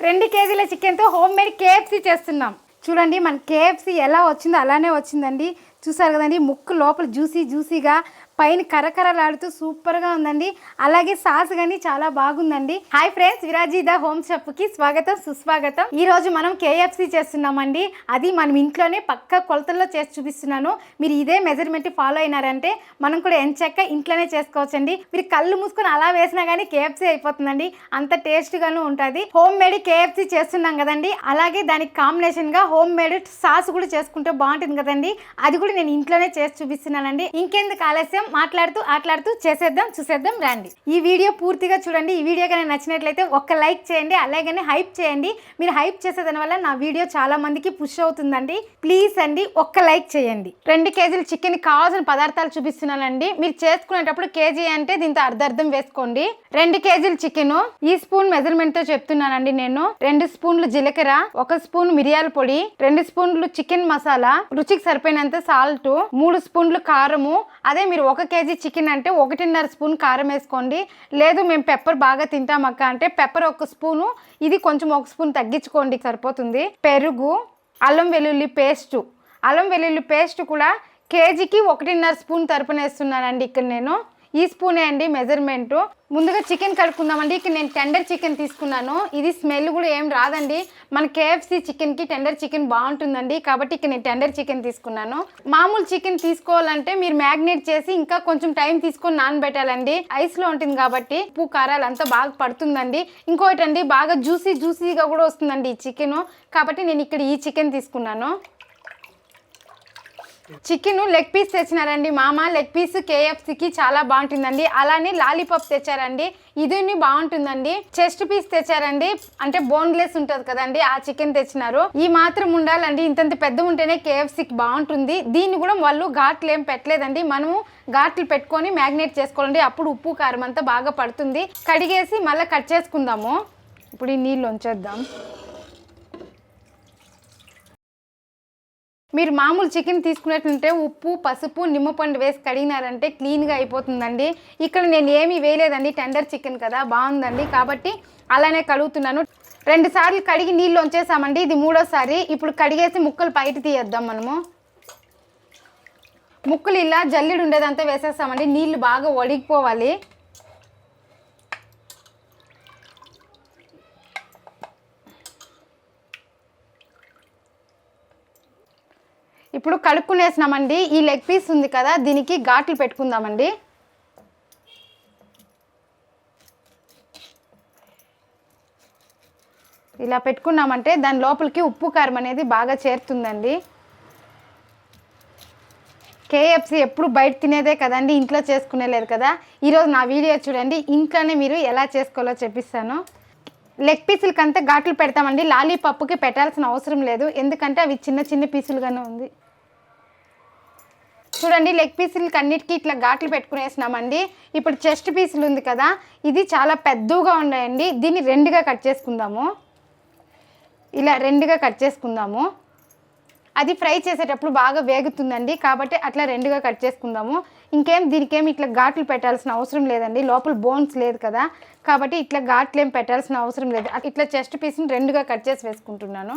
2 కేజీల చికెన్తో home made KFC చేస్తున్నాం. చూడండి మన కేఎఫ్సీ ఎలా వచ్చిందో అలానే వచ్చిందండి. చూసారు కదండి, ముక్కు లోపల జ్యూసీగా, పైన కరకరలాడుతూ సూపర్గా ఉందండి. అలాగే సాస్ కానీ చాలా బాగుందండి. Hi friends, Viraji the home షెఫ్కి స్వాగతం సుస్వాగతం. ఈ రోజు మనం కేఎఫ్సీ చేస్తున్నామండి. అది మనం ఇంట్లోనే పక్క కొలతల్లో చేసి చూపిస్తున్నాను. మీరు ఇదే మెజర్మెంట్ ఫాలో అయినారంటే మనం కూడా ఎంచక్క ఇంట్లోనే చేసుకోవచ్చండి. మీరు కళ్ళు మూసుకొని అలా వేసినా కానీ కేఎఫ్సీ అయిపోతుందండి. అంత టేస్ట్గాను ఉంటుంది. హోమ్ మేడ్ కేఎఫ్సీ చేస్తున్నాం కదండి, అలాగే దానికి కాంబినేషన్గా హోమ్ మేడ్ సాస్ కూడా చేసుకుంటే బాగుంటుంది కదండి. అది కూడా నేను ఇంట్లోనే చేసి చూపిస్తున్నానండి. ఇంకెందుకు ఆలస్యం, ఆటలాడుతూ చూసేద్దాం రండి. ఈ వీడియో పూర్తిగా చూడండి. ఈ వీడియో కానీ నచ్చినట్లయితే ఒక్క లైక్ చేయండి, అలాగనే హైప్ చేయండి. మీరు హైప్ చేసేదాని వల్ల నా వీడియో చాలా మందికి పుష్ అవుతుందండి. ప్లీజ్ అండి, ఒక్క లైక్ చేయండి. 2 కేజీల చికెన్ కావాల్సిన పదార్థాలు చూపిస్తున్నానండి. మీరు చేసుకునేటప్పుడు కేజీ అంటే దీంతో అర్ధం వేసుకోండి. 2 కేజీల చికెన్, ఈ స్పూన్ మెజర్మెంట్ తో చెప్తున్నానండి నేను. 2 స్పూన్లు జీలకర్ర, 1 స్పూన్ మిరియాల పొడి, 2 స్పూన్లు చికెన్ మసాలా, రుచికి సరిపోయినంత సాల్ట్, 3 స్పూన్లు కారము. అదే మీరు 1 కేజీ చికెన్ అంటే 1.5 స్పూన్ కారం వేసుకోండి. లేదు మేము పెప్పర్ బాగా తింటాం అక్క అంటే పెప్పర్ 1 స్పూను, ఇది కొంచెం 1 స్పూన్ తగ్గించుకోండి సరిపోతుంది. పెరుగు, అల్లం వెల్లుల్లి పేస్ట్ కూడా కేజీకి 1.5 స్పూన్ తరపున వేస్తున్నానండి ఇక్కడ నేను. ఈ స్పూనే అండి మెజర్మెంటు. ముందుగా చికెన్ కడుక్కుందామండి. ఇక్కడ నేను టెండర్ చికెన్ తీసుకున్నాను. ఇది స్మెల్ కూడా ఏం రాదండి. మన కేఎఫ్సీ చికెన్కి టెండర్ చికెన్ బాగుంటుందండి, కాబట్టి ఇక్కడ నేను టెండర్ చికెన్ తీసుకున్నాను. మామూలు చికెన్ తీసుకోవాలంటే మీరు మ్యాగ్నేట్ చేసి ఇంకా కొంచెం టైం తీసుకొని నానబెట్టాలండి. ఐస్లో ఉంటుంది కాబట్టి ఉప్పు కారాలు అంతా బాగా పడుతుందండి. ఇంకోటి అండి, బాగా జ్యూసీగా కూడా వస్తుందండి ఈ చికెన్, కాబట్టి నేను ఇక్కడ ఈ చికెన్ తీసుకున్నాను. చికెన్ లెగ్ పీస్ తెచ్చినారండి మామ. లెగ్ పీస్ కేఎఫ్సీకి చాలా బాగుంటుందండి. అలానే లాలీపాప్ తెచ్చారండి, ఇది బాగుంటుందండి. చెస్ట్ పీస్ తెచ్చారండి, అంటే బోన్లెస్ ఉంటుంది కదండి, ఆ చికెన్ తెచ్చినారు. ఈ మాత్రం ఉండాలండి, ఇంతంత పెద్ద ఉంటేనే కేఎఫ్సీకి బాగుంటుంది. దీన్ని కూడా వాళ్ళు ఘాట్లు ఏం పెట్టలేదండి. మనము ఘాట్లు పెట్టుకొని మ్యాగ్నేట్ చేసుకోవాలండి, అప్పుడు ఉప్పు కారం అంతా బాగా పడుతుంది. కడిగేసి మళ్ళీ కట్ చేసుకుందాము. ఇప్పుడు ఈ నీళ్ళు ఉంచేద్దాం. మీరు మామూలు చికెన్ తీసుకున్నట్టుంటే ఉప్పు, పసుపు, నిమ్మపండు వేసి కడిగినారంటే క్లీన్గా అయిపోతుందండి. ఇక్కడ నేను ఏమీ వేయలేదండి, టెండర్ చికెన్ కదా, బాగుందండి, కాబట్టి అలానే కడుగుతున్నాను. 2 సార్లు కడిగి నీళ్ళు ఉంచేసామండి, ఇది 3వసారి. ఇప్పుడు కడిగేసి ముక్కలు బయట తీయేద్దాం మనము. ముక్కలు ఇలా జల్లిడు ఉండేదంతా వేసేస్తామండి, నీళ్ళు బాగా ఒడిగిపోవాలి. ఇప్పుడు కడుక్కునేసినామండి. ఈ లెగ్ పీస్ ఉంది కదా, దీనికి ఘాట్లు పెట్టుకుందామండి. ఇలా పెట్టుకున్నామంటే దాని లోపలికి ఉప్పు కారం అనేది బాగా చేరుతుందండి. కేఎఫ్సీ ఎప్పుడు బయట తినేదే కదండి, ఇంట్లో చేసుకునేలేదు కదా. ఈరోజు నా వీడియో చూడండి, ఇంట్లోనే మీరు ఎలా చేసుకోవాలో చెప్పిస్తాను. లెగ్ పీసులకంతా ఘాట్లు పెడతామండి. లాలీపాప్కి పెట్టాల్సిన అవసరం లేదు, ఎందుకంటే అవి చిన్న పీసులుగానే ఉంది. చూడండి, లెగ్ పీసులకి అన్నిటికీ ఇట్లా ఘాట్లు పెట్టుకునేసినామండి. ఇప్పుడు చెస్ట్ పీసులు ఉంది కదా, ఇది చాలా పెద్దగా ఉన్నాయండి. దీన్ని 2గా కట్ చేసుకుందాము. ఇలా 2గా కట్ చేసుకుందాము. అది ఫ్రై చేసేటప్పుడు బాగా వేగుతుందండి, కాబట్టి అట్లా 2గా కట్ చేసుకుందాము. దీనికేమి ఇట్లా ఘాట్లు పెట్టాల్సిన అవసరం లేదండి, లోపల బోన్స్ లేదు కదా, కాబట్టి ఇట్లా ఘాట్లు ఏం పెట్టాల్సిన అవసరం లేదు. ఇట్లా చెస్ట్ పీస్ని 2గా కట్ చేసి వేసుకుంటున్నాను.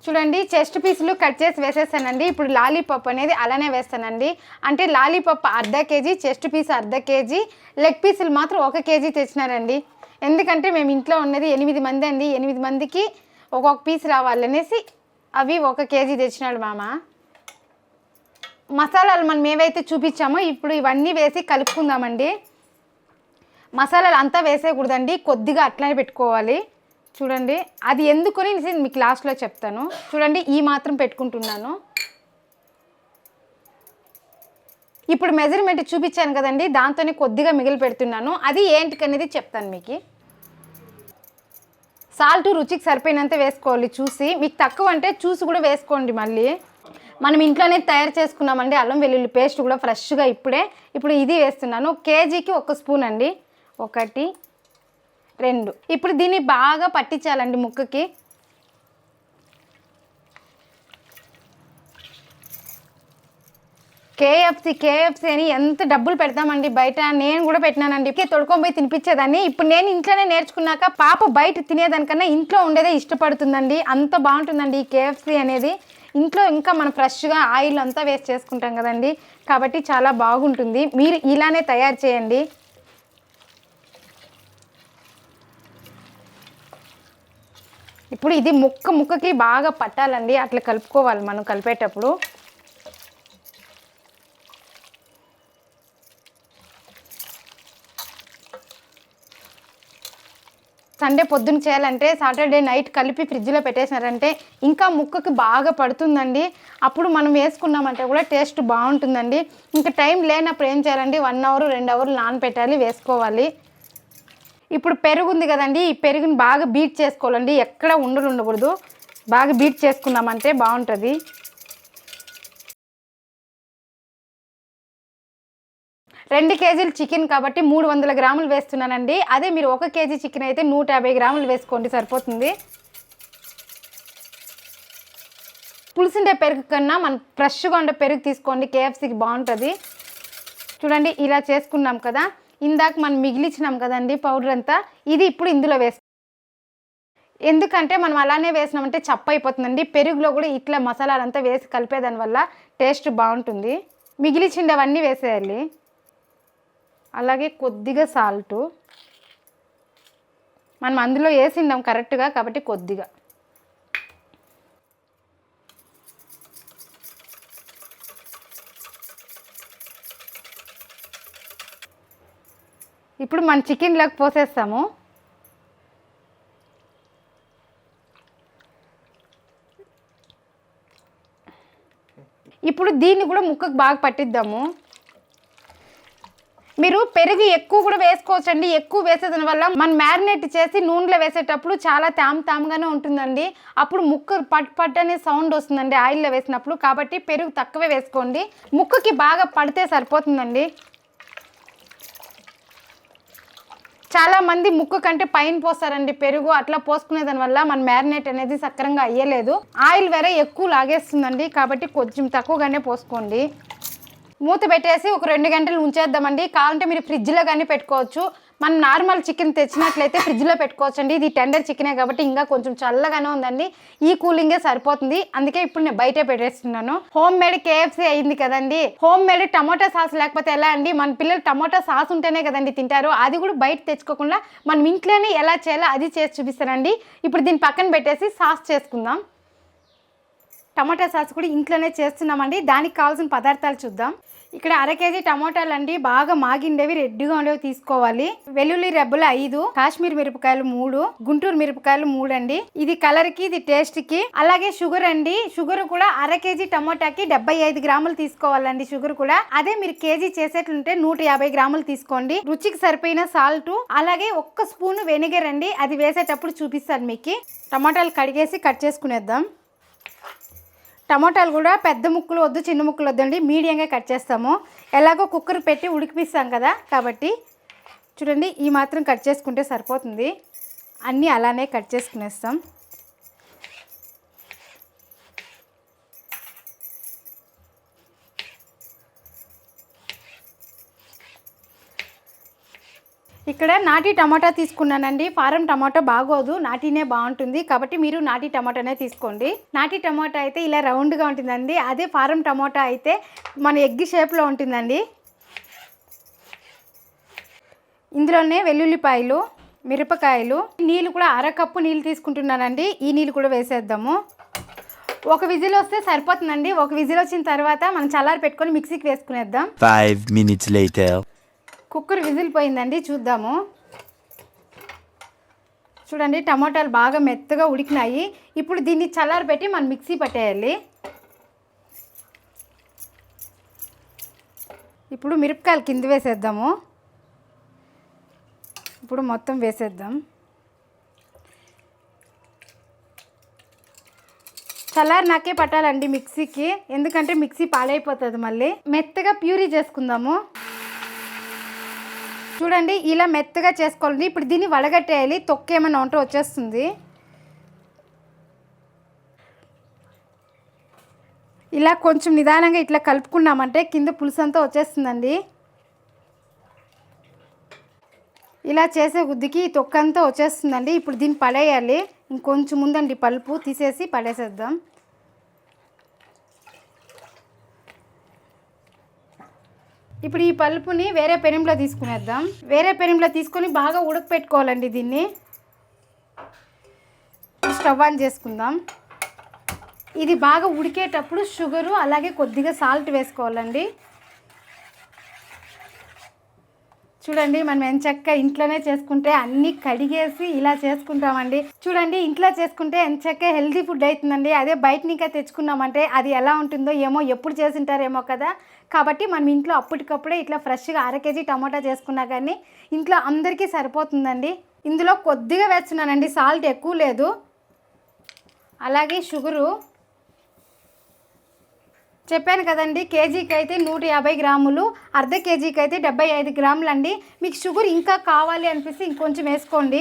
చూడండి, చెస్ట్ పీసులు కట్ చేసి వేసేస్తానండి. ఇప్పుడు లాలీపాప్ అనేది అలానే వేస్తానండి. అంటే lollipop 1/2 KG, chest piece 1/2 KG, leg పీసులు మాత్రం 1 కేజీ తెచ్చినారండి. ఎందుకంటే మేము ఇంట్లో ఉన్నది 8 మంది అండి, 8 మందికి ఒక్కొక్క పీస్ రావాలనేసి అవి 1 కేజీ తెచ్చినాడు మామ. మసాలాలు మనం ఏవైతే చూపించామో ఇప్పుడు ఇవన్నీ వేసి కలుపుకుందామండి. మసాలాలు అంతా వేసేయకూడదండి, కొద్దిగా అట్లనే పెట్టుకోవాలి. చూడండి, అది ఎందుకని నేను మీకు లాస్ట్లో చెప్తాను. చూడండి, ఈ మాత్రం పెట్టుకుంటున్నాను. ఇప్పుడు మెజర్మెంట్ చూపించాను కదండి, దాంతోనే కొద్దిగా మిగిలి పెడుతున్నాను. అది ఏంటికనేది చెప్తాను మీకు. సాల్ట్ రుచికి సరిపోయినంత వేసుకోవాలి చూసి, మీకు తక్కువ అంటే చూసి కూడా వేసుకోండి. మళ్ళీ మనం ఇంట్లోనే తయారు చేసుకున్నామండి, అల్లం వెల్లుల్లి పేస్ట్ కూడా ఫ్రెష్గా ఇప్పుడు ఇది వేస్తున్నాను. కేజీకి 1 స్పూన్ అండి, 1, 2. ఇప్పుడు దీన్ని బాగా పట్టించాలండి ముక్కకి. కేఎఫ్సి అని ఎంత డబ్బులు పెడతామండి బయట. నేను కూడా పెట్టినానండి, తొడుకొని పోయి తినిపించేదాన్ని. ఇప్పుడు నేను ఇంట్లోనే నేర్చుకున్నాక పాప బయట తినేదానికన్నా ఇంట్లో ఉండేదే ఇష్టపడుతుందండి. అంత బాగుంటుందండి ఈ కేఎఫ్సి అనేది. ఇంట్లో ఇంకా మనం ఫ్రెష్గా ఆయిల్ అంతా వేస్ట్ చేసుకుంటాం కదండి, కాబట్టి చాలా బాగుంటుంది. మీరు ఇలానే తయారు చేయండి. ఇప్పుడు ఇది ముక్కకి బాగా పట్టాలండి, అట్లా కలుపుకోవాలి మనం కలిపేటప్పుడు. సండే పొద్దున్న చేయాలంటే సాటర్డే నైట్ కలిపి ఫ్రిడ్జ్లో పెట్టేసినారంటే ఇంకా ముక్కకి బాగా పడుతుందండి. అప్పుడు మనం వేసుకున్నామంటే కూడా టేస్ట్ బాగుంటుందండి. ఇంకా టైం లేనప్పుడు ఏం చేయాలండి, 1 అవర్ 2 అవర్లు నానబెట్టాలి, వేసుకోవాలి. ఇప్పుడు పెరుగు ఉంది కదండి, ఈ పెరుగుని బాగా బీట్ చేసుకోవాలండి, ఎక్కడ ఉండకూడదు. బాగా బీట్ చేసుకున్నామంటే బాగుంటుంది. రెండు కేజీలు చికెన్ కాబట్టి 300 గ్రాములు వేస్తున్నానండి. అదే మీరు 1 కేజీ చికెన్ అయితే 150 గ్రాములు వేసుకోండి, సరిపోతుంది. పులుసుండే పెరుగు కన్నా మనం ఫ్రెష్గా ఉండే పెరుగు తీసుకోండి, కేఎఫ్సీకి బాగుంటుంది. చూడండి ఇలా చేసుకున్నాం కదా. ఇందాక మనం మిగిలిచ్చినాం కదండి పౌడర్ అంతా, ఇది ఇప్పుడు ఇందులో ఎందుకంటే మనం అలానే వేసినామంటే చప్ప అయిపోతుందండి. పెరుగులో కూడా ఇట్లా మసాలాలంతా వేసి కలిపేదాని వల్ల టేస్ట్ బాగుంటుంది. మిగిలిచిండవన్నీ వేసేయాలి. అలాగే కొద్దిగా సాల్టు, మనం అందులో వేసిందాం కరెక్ట్గా కాబట్టి కొద్దిగా. ఇప్పుడు మన చికెన్లోకి పోసేస్తాము. ఇప్పుడు దీన్ని కూడా ముక్కకు బాగా పట్టిద్దాము. మీరు పెరుగు ఎక్కువ కూడా వేసుకోవచ్చండి. ఎక్కువ వేసేదాని వల్ల మనం మ్యారినేట్ చేసి నూనెలో వేసేటప్పుడు చాలా తామగానే ఉంటుందండి. అప్పుడు ముక్క పట్ అనే సౌండ్ వస్తుందండి ఆయిల్లో వేసినప్పుడు. కాబట్టి పెరుగు తక్కువే వేసుకోండి, ముక్కకి బాగా పడితే సరిపోతుందండి. చాలామంది ముక్క కంటే పైన పోస్తారండి పెరుగు. అట్లా పోసుకునే దానివల్ల మన మ్యారినేట్ అనేది సక్రంగా అయ్యలేదు. ఆయిల్ వేరే ఎక్కువ లాగేస్తుందండి, కాబట్టి కొంచెం తక్కువగానే పోసుకోండి. మూత పెట్టేసి ఒక 2 గంటలు ఉంచేద్దామండి. కావాలంటే మీరు ఫ్రిడ్జ్లో కానీ పెట్టుకోవచ్చు. మనం నార్మల్ చికెన్ తెచ్చినట్లయితే ఫ్రిడ్జ్లో పెట్టుకోవచ్చు అండి. ఇది టెండర్ చికెనే కాబట్టి ఇంకా కొంచెం చల్లగానే ఉందండి, ఈ కూలింగే సరిపోతుంది. అందుకే ఇప్పుడు నేను బయటే పెట్టేస్తున్నాను. హోమ్ మేడ్ కేఎఫ్సీ అయింది కదండి. హోమ్ మేడ్ టమోటా సాస్ లేకపోతే ఎలా అండి, మన పిల్లలు టమోటా సాస్ ఉంటేనే కదండి తింటారు. అది కూడా బయట తెచ్చుకోకుండా మనం ఇంట్లోనే ఎలా చేయాలో అది చేసి చూపిస్తానండి. ఇప్పుడు దీన్ని పక్కన పెట్టేసి సాస్ చేసుకుందాం. టమాటా సాస్ కూడా ఇంట్లోనే చేస్తున్నామండి. దానికి కావాల్సిన పదార్థాలు చూద్దాం. ఇక్కడ 1/2 కేజీ టమాటాలు అండి, బాగా మాగిండేవి రెడ్గా ఉండేవి తీసుకోవాలి. వెల్లుల్లి రెబ్బలు 5, కాశ్మీర్ మిరపకాయలు 3, గుంటూరు మిరపకాయలు 3 అండి. ఇది కలర్ కి, ఇది టేస్ట్ కి. అలాగే షుగర్ అండి, షుగర్ కూడా 1/2 కేజీ టమాటాకి 75 గ్రాములు తీసుకోవాలండి. షుగర్ కూడా అదే మీరు కేజీ చేసేట్లుంటే 150 గ్రాములు తీసుకోండి. రుచికి సరిపోయిన సాల్ట్, అలాగే 1 స్పూన్ వెనిగర్ అండి, అది వేసేటప్పుడు చూపిస్తాను మీకు. టమాటాలు కడిగేసి కట్ చేసుకునేద్దాం. టమాటాలు కూడా పెద్ద ముక్కలు వద్దు, చిన్న ముక్కలు వద్దండి, మీడియంగా కట్ చేస్తాము. ఎలాగో కుక్కర్ పెట్టి ఉడికిపిస్తాం కదా, కాబట్టి చూడండి ఈ మాత్రం కట్ చేసుకుంటే సరిపోతుంది. అన్నీ అలానే కట్ చేసుకునేస్తాం. ఇక్కడ నాటి టమాటా తీసుకున్నానండి. ఫారం టమాటా బాగోదు, నాటినే బాగుంటుంది. కాబట్టి మీరు నాటి టమాటానే తీసుకోండి. నాటి టమాటా అయితే ఇలా రౌండ్గా ఉంటుందండి. అదే ఫారం టమాటా అయితే మన ఎగ్ షేప్లో ఉంటుందండి. ఇందులోనే వెల్లుల్లిపాయలు, మిరపకాయలు, నీళ్ళు కూడా 1/2 కప్పు నీళ్ళు తీసుకుంటున్నానండి. ఈ నీళ్ళు కూడా వేసేద్దాము. 1 విజిల్ వస్తే సరిపోతుందండి. 1 విజిల్ వచ్చిన తర్వాత మనం చల్లారి పెట్టుకొని మిక్సీకి వేసుకునేద్దాం. 5 minutes later. కుక్కర్ విజిల్ పోయిందండి, చూద్దాము. చూడండి టమాటాలు బాగా మెత్తగా ఉడికినాయి. ఇప్పుడు దీన్ని చల్లారి పెట్టి మనం మిక్సీ పట్టేయాలి. ఇప్పుడు మిరపకాయలు కింద వేసేద్దాము. ఇప్పుడు మొత్తం వేసేద్దాం. చల్లారి నాకే పట్టాలండి మిక్సీకి, ఎందుకంటే మిక్సీ పాడైపోతుంది. మళ్ళీ మెత్తగా ప్యూరీ చేసుకుందాము. చూడండి ఇలా మెత్తగా చేసుకోవాలి. ఇప్పుడు దీన్ని వడగట్టేయాలి, తొక్కేమన్నా ఉంటే వచ్చేస్తుంది. ఇలా కొంచెం నిదానంగా ఇట్లా కలుపుకున్నామంటే కింద పులుసు అంతా వచ్చేస్తుందండి. ఇలా చేసే కొద్దికి తొక్కంతా వచ్చేస్తుందండి. ఇప్పుడు దీన్ని పడేయాలి. ఇంకొంచెం ఉందండి పలుపు, తీసేసి పడేసేద్దాం. ఇప్పుడు ఈ పలుపుని వేరే పెనంలో తీసుకునేద్దాం. వేరే పెనంలో తీసుకొని బాగా ఉడకపెట్టుకోవాలండి. దీన్ని స్టవ్ ఆన్ చేసుకుందాం. ఇది బాగా ఉడికేటప్పుడు షుగరు అలాగే కొద్దిగా సాల్ట్ వేసుకోవాలండి. చూడండి, మనం ఎంచక్క ఇంట్లోనే చేసుకుంటే అన్నీ కడిగేసి ఇలా చేసుకుంటామండి. చూడండి, ఇంట్లో చేసుకుంటే ఎంచక్క హెల్తీ ఫుడ్ అవుతుందండి. అదే బయట ఇంకా తెచ్చుకున్నామంటే అది ఎలా ఉంటుందో ఏమో, ఎప్పుడు చేసింటారేమో కదా. కాబట్టి మనం ఇంట్లో అప్పటికప్పుడే ఇట్లా ఫ్రెష్గా 1/2 kg టమాటా చేసుకున్నా కానీ ఇంట్లో అందరికీ సరిపోతుందండి. ఇందులో కొద్దిగా వేస్తున్నానండి, సాల్ట్ ఎక్కువ లేదు. అలాగే షుగరు చెప్పాను కదండి, కేజీకి అయితే 150 గ్రాములు, 1/2 kgకి అయితే 75 గ్రాములు అండి. మీకు షుగర్ ఇంకా కావాలి అనిపిస్తే ఇంకొంచెం వేసుకోండి.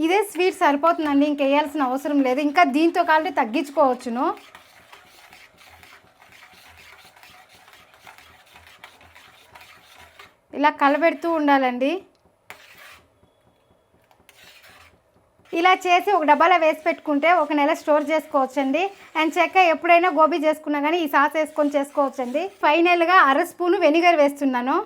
ఇదే స్వీట్ సరిపోతుందండి, ఇంక వేయాల్సిన అవసరం లేదు. ఇంకా దీంతో కావాలంటే తగ్గించుకోవచ్చును. ఇలా కలబెడుతూ ఉండాలండి. ఇలా చేసి ఒక డబ్బాలో వేసి పెట్టుకుంటే 1 నెల స్టోర్ చేసుకోవచ్చండి. అండ్ చెక్క ఎప్పుడైనా గోబీ చేసుకున్నా కానీ ఈ సాస్ వేసుకొని చేసుకోవచ్చండి. ఫైనల్గా 1/2 స్పూను వెనిగర్ వేస్తున్నాను.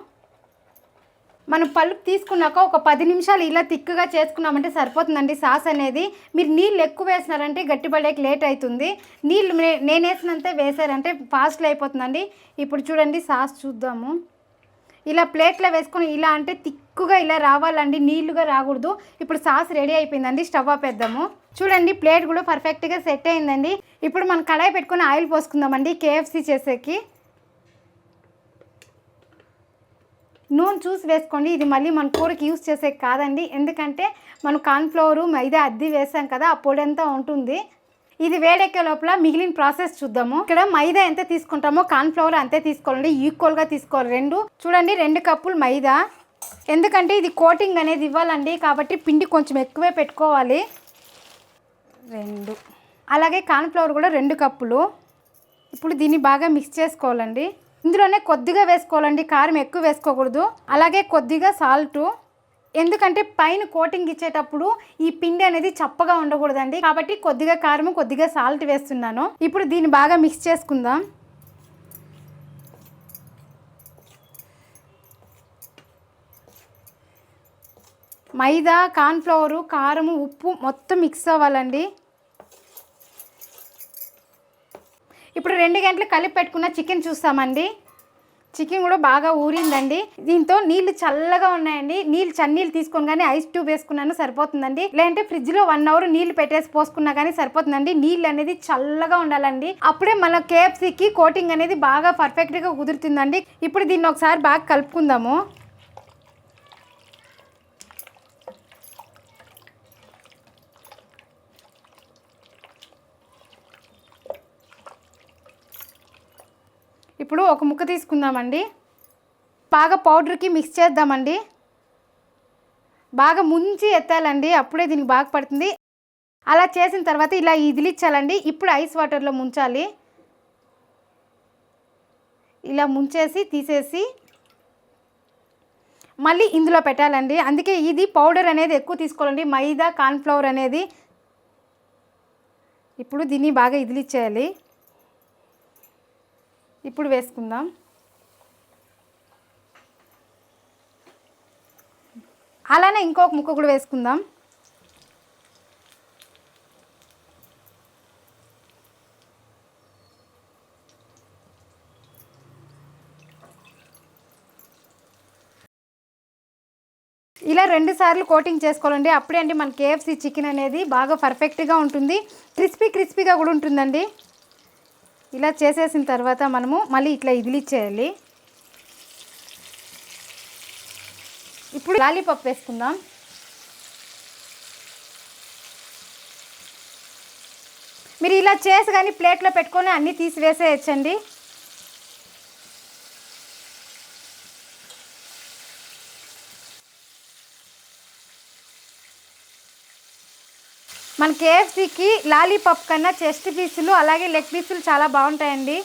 మనం పలుపు తీసుకున్నాక ఒక 10 నిమిషాలు ఇలా తిక్కుగా చేసుకున్నామంటే సరిపోతుందండి సాస్ అనేది. మీరు నీళ్ళు ఎక్కువ వేసినారంటే గట్టిపడేకి లేట్ అవుతుంది. నీళ్ళు నేను వేసినంతే వేసారంటే ఫాస్ట్లో అయిపోతుందండి. ఇప్పుడు చూడండి, సాస్ చూద్దాము. ఇలా ప్లేట్లో వేసుకొని ఇలా అంటే తిక్కుగా ఇలా రావాలండి, నీళ్లుగా రాకూడదు. ఇప్పుడు సాస్ రెడీ అయిపోయిందండి. స్టవ్ ఆపేద్దాము. చూడండి, ప్లేట్ కూడా పర్ఫెక్ట్గా సెట్ అయిందండి. ఇప్పుడు మనం కళాయి పెట్టుకొని ఆయిల్ పోసుకుందామండి. KFC చేసేకి నూనె చూసి వేసుకోండి. ఇది మళ్ళీ మన కూరకి యూస్ చేసేకి కాదండి, ఎందుకంటే మనం కార్న్ఫ్లవరు మైదా అద్దీ వేసాం కదా, ఆ పొడి అంతా ఉంటుంది. ఇది వేడెక్కే లోపల మిగిలిన ప్రాసెస్ చూద్దాము. ఇక్కడ మైదా ఎంత తీసుకుంటామో కార్న్ఫ్లవర్ అంతే తీసుకోవాలండి, ఈక్వల్గా తీసుకోవాలి రెండు. చూడండి, 2 కప్పులు మైదా. ఎందుకంటే ఇది కోటింగ్ అనేది ఇవ్వాలండి, కాబట్టి పిండి కొంచెం ఎక్కువే పెట్టుకోవాలి. 2. అలాగే కార్న్ఫ్లవర్ కూడా 2 కప్పులు. ఇప్పుడు దీన్ని బాగా మిక్స్ చేసుకోవాలండి. ఇందులోనే కొద్దిగా వేసుకోవాలండి, కారం ఎక్కువ వేసుకోకూడదు. అలాగే కొద్దిగా సాల్టు, ఎందుకంటే పైన కోటింగ్ ఇచ్చేటప్పుడు ఈ పిండి అనేది చప్పగా ఉండకూడదండి, కాబట్టి కొద్దిగా కారం కొద్దిగా సాల్ట్ వేస్తున్నాను. ఇప్పుడు దీన్ని బాగా మిక్స్ చేసుకుందాం. మైదా, కార్న్ఫ్లవరు, కారము, ఉప్పు మొత్తం మిక్స్ అవ్వాలండి. ఇప్పుడు 2 గంటలు కలిపి పెట్టుకున్న చికెన్ చూస్తామండి. చికెన్ కూడా బాగా ఊరిందండి. దీంతో నీళ్ళు చల్లగా ఉన్నాయండి. చన్నీళ్ళు తీసుకొని కానీ ఐస్ ట్యూబ్ వేసుకున్నాను సరిపోతుందండి. లేదంటే ఫ్రిడ్జ్లో 1 అవర్ నీళ్ళు పెట్టేసి పోసుకున్నా కానీ సరిపోతుందండి. నీళ్ళు అనేది చల్లగా ఉండాలండి, అప్పుడే మన KFCకి కోటింగ్ అనేది బాగా పర్ఫెక్ట్గా కుదురుతుందండి. ఇప్పుడు దీన్ని ఒకసారి బాగా కలుపుకుందాము. ఇప్పుడు ఒక ముక్క తీసుకుందామండి. బాగా పౌడర్కి మిక్స్ చేద్దామండి. బాగా ముంచి ఎత్తాలండి, అప్పుడే దీనికి బాగా పడుతుంది. అలా చేసిన తర్వాత ఇలా ఇదిలిచ్చాలండి. ఇప్పుడు ఐస్ వాటర్లో ముంచాలి. ఇలా ముంచేసి తీసేసి మళ్ళీ ఇందులో పెట్టాలండి. అందుకే ఇది పౌడర్ అనేది ఎక్కువ తీసుకోవాలండి, మైదా కార్న్ఫ్లవర్ అనేది. ఇప్పుడు దీన్ని బాగా ఇదిలిచ్చేయాలి. ఇప్పుడు వేసుకుందాం. అలానే ఇంకొక ముక్క కూడా వేసుకుందాం. ఇలా 2 సార్లు కోటింగ్ చేసుకోవాలండి, అప్పుడే అండి మన KFC చికెన్ అనేది బాగా పర్ఫెక్ట్గా ఉంటుంది, క్రిస్పీగా కూడా ఉంటుందండి. ఇలా చేసేసిన తర్వాత మనము మళ్ళీ ఇట్లా ఇదిలిచ్చేయాలి. ఇప్పుడు లాలీపాప్ వేసుకుందాం. మీరు ఇలా చేసి కానీ ప్లేట్లో పెట్టుకొని అన్నీ తీసివేసేయచ్చండి. మన కేఎఫ్సీకి లాలీపాప్ కన్నా చెస్ట్ పీసులు అలాగే లెగ్ పీసులు చాలా బాగుంటాయండి.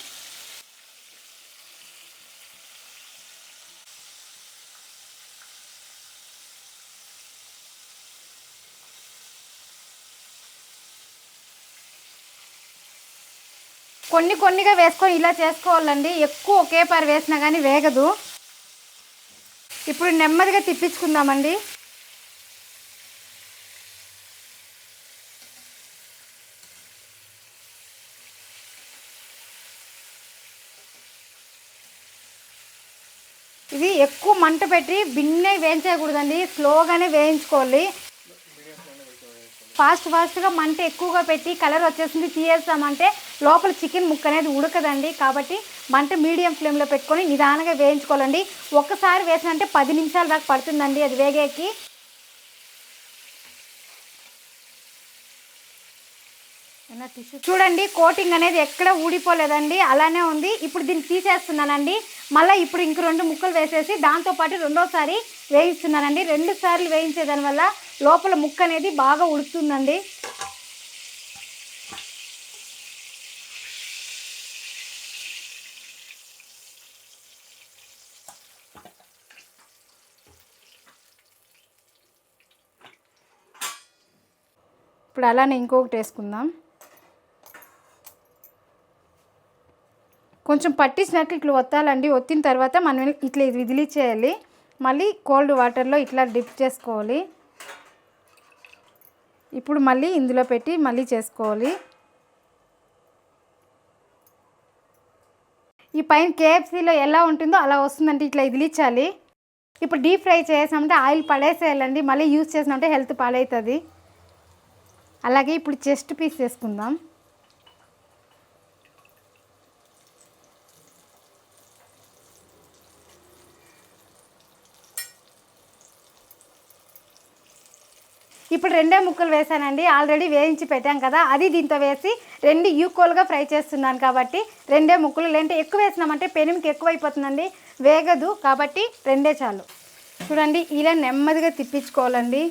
కొన్నిగా వేసుకొని ఇలా చేసుకోవాలండి. ఎక్కువ ఒకే పారి వేసినా కానీ వేగదు. ఇప్పుడు నెమ్మదిగా తిప్పించుకుందామండి. ఇది ఎక్కువ మంట పెట్టి భిన్నే వేయించకూడదండి, స్లోగానే వేయించుకోవాలి. ఫాస్ట్గా మంట ఎక్కువగా పెట్టి కలర్ వచ్చేసింది తీయేస్తామంటే లోపల చికెన్ ముక్క అనేది ఉడకదండి. కాబట్టి మంట మీడియం ఫ్లేమ్లో పెట్టుకొని నిదానంగా వేయించుకోవాలండి. ఒక్కసారి వేసినంటే 10 నిమిషాల దాకా పడుతుందండి అది వేగేకి. చూడండి కోటింగ్ అనేది ఎక్కడ ఊడిపోలేదండి, అలానే ఉంది. ఇప్పుడు దీన్ని తీసేస్తున్నానండి. మళ్ళీ ఇప్పుడు ఇంక 2 ముక్కలు వేసేసి దాంతోపాటు రెండోసారి వేయిస్తున్నానండి. 2 సార్లు వేయించేదాని వల్ల లోపల ముక్క అనేది బాగా ఉడుకుతుందండి. ఇప్పుడు అలానే ఇంకొకటి వేసుకుందాం. కొంచెం పట్టించినట్లు ఇట్లా ఒత్తాలండి. ఒత్తిన తర్వాత మనం ఇట్లా విదిలిచేయాలి. మళ్ళీ కోల్డ్ వాటర్లో ఇట్లా డిప్ చేసుకోవాలి. ఇప్పుడు మళ్ళీ ఇందులో పెట్టి మళ్ళీ చేసుకోవాలి. ఈ పైన కేఎఫ్సీలో ఎలా ఉంటుందో అలా వస్తుందంటే ఇట్లా ఇదిలించాలి. ఇప్పుడు డీప్ ఫ్రై చేసామంటే ఆయిల్ పడేసేయాలండి. మళ్ళీ యూజ్ చేసినామంటే హెల్త్ పాడవుతుంది. అలాగే ఇప్పుడు చెస్ట్ పీస్ వేసుకుందాం. ఇప్పుడు 2 ముక్కలు వేసానండి. ఆల్రెడీ వేయించి పెట్టాం కదా, అది దీంతో వేసి 2 ఈక్వల్గా ఫ్రై చేస్తున్నాను. కాబట్టి 2 ముక్కలు. లేదంటే ఎక్కువ వేసినామంటే పెనుమికి ఎక్కువైపోతుందండి, వేగదు. కాబట్టి 2 చాలు. చూడండి ఇలా నెమ్మదిగా తిప్పించుకోవాలండి.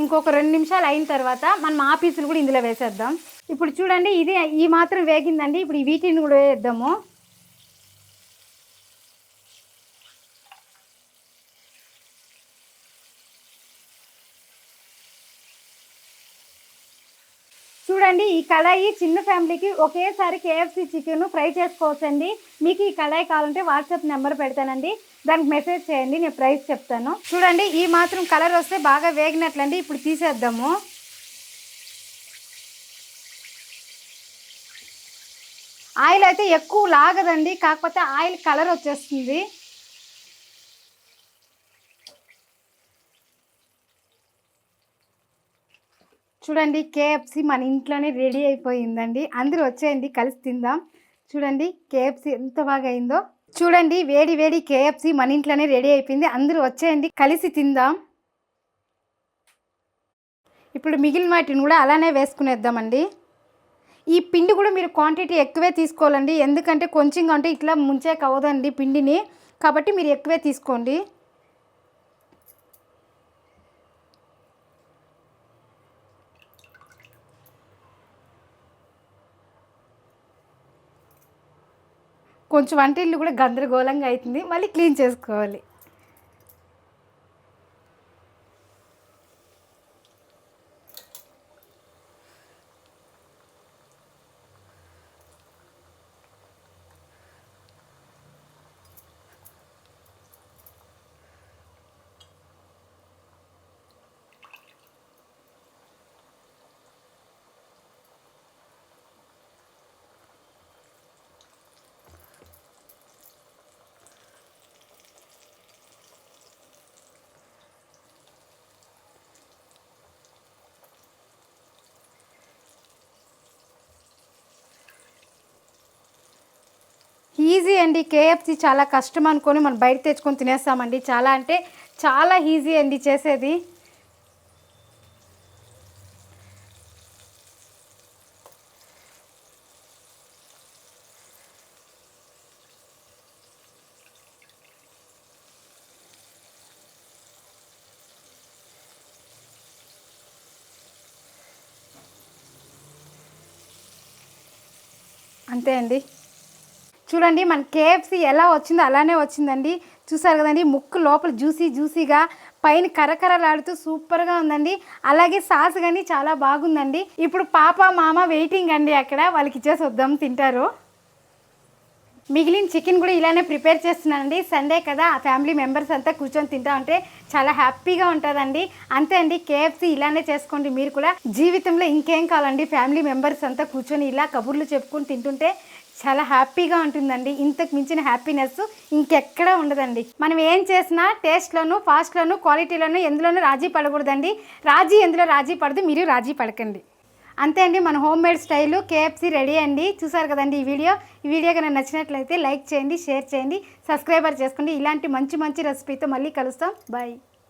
ఇంకొక 2 నిమిషాలు అయిన తర్వాత మనం ఆ పీసులు కూడా ఇందులో వేసేద్దాం. ఇప్పుడు చూడండి ఇది ఈ మాత్రం వేగిందండి. ఇప్పుడు వీటిని కూడా వేద్దాము. చూడండి ఈ కళాయి చిన్న ఫ్యామిలీకి ఒకేసారి కేఎఫ్సీ చికెన్ ఫ్రై చేసుకోవచ్చండి. మీకు ఈ కళాయి కావాలంటే వాట్సాప్ నెంబర్ పెడతానండి, దానికి మెసేజ్ చేయండి, నేను ప్రైస్ చెప్తాను. చూడండి ఈ మాత్రం కలర్ వస్తే బాగా వేగినట్లండి. ఇప్పుడు తీసేద్దాము. ఆయిల్ అయితే ఎక్కువ లాగదండి, కాకపోతే ఆయిల్ కలర్ వచ్చేస్తుంది. చూడండి కేఎఫ్సీ మన ఇంట్లోనే రెడీ అయిపోయిందండి. అందరూ వచ్చేయండి కలిసి తిందాం. చూడండి కేఎఫ్సీ ఎంత బాగా అయిందో. చూడండి వేడి వేడి కేఎఫ్సీ మన ఇంట్లోనే రెడీ అయిపోయింది. అందరూ వచ్చేయండి కలిసి తిందాం. ఇప్పుడు మిగిలిన వాటిని కూడా అలానే వేసుకునేద్దామండి. ఈ పిండి కూడా మీరు క్వాంటిటీ ఎక్కువే తీసుకోవాలండి, ఎందుకంటే కొంచెంగా అంటే ఇట్లా ముంచేకి అవ్వదండి పిండిని, కాబట్టి మీరు ఎక్కువే తీసుకోండి. కొంచెం వంటిల్లు కూడా గందరగోళంగా అవుతుంది, మళ్ళీ క్లీన్ చేసుకోవాలి. ఈజీ అండి. కేఎఫ్సీ చాలా కష్టం అనుకొని మనం బయట తెచ్చుకొని తినేస్తామండి. చాలా అంటే చాలా ఈజీ అండి చేసేది. అంతే అండి. చూడండి మన కేఎఫ్సి ఎలా వచ్చిందో అలానే వచ్చిందండి. చూసారు కదండి, ముక్కు లోపల జ్యూసీగా, పైన కరకరలాడుతూ సూపర్గా ఉందండి. అలాగే సాస్ కానీ చాలా బాగుందండి. ఇప్పుడు పాప మామ వెయిటింగ్ అండి, అక్కడ వాళ్ళకి ఇచ్చేసి వద్దాం, తింటారు. మిగిలిన చికెన్ కూడా ఇలానే ప్రిపేర్ చేస్తున్నానండి. సండే కదా, ఆ ఫ్యామిలీ మెంబర్స్ అంతా కూర్చొని తింటా ఉంటే చాలా హ్యాపీగా ఉంటుందండి. అంతే అండి, కేఎఫ్సి ఇలానే చేసుకోండి మీరు కూడా. జీవితంలో ఇంకేం కావాలండి, ఫ్యామిలీ మెంబర్స్ అంతా కూర్చొని ఇలా కబుర్లు చెప్పుకొని తింటుంటే చాలా హ్యాపీగా ఉంటుందండి. ఇంతకు మించిన హ్యాపీనెస్ ఇంకెక్కడా ఉండదండి. మనం ఏం చేసినా టేస్ట్లోను, ఫాస్ట్లోను, క్వాలిటీలోను ఎందులోనూ రాజీ పడకూడదండి. ఎందులో రాజీ పడదు, మీరు రాజీ పడకండి. అంతే అండి, మన home made style KFC ready అండి. చూసారు కదండి ఈ వీడియో కనుక నచ్చినట్లయితే లైక్ చేయండి, షేర్ చేయండి, సబ్స్క్రైబర్ చేసుకోండి. ఇలాంటి మంచి రెసిపీతో మళ్ళీ కలుస్తాం. బాయ్.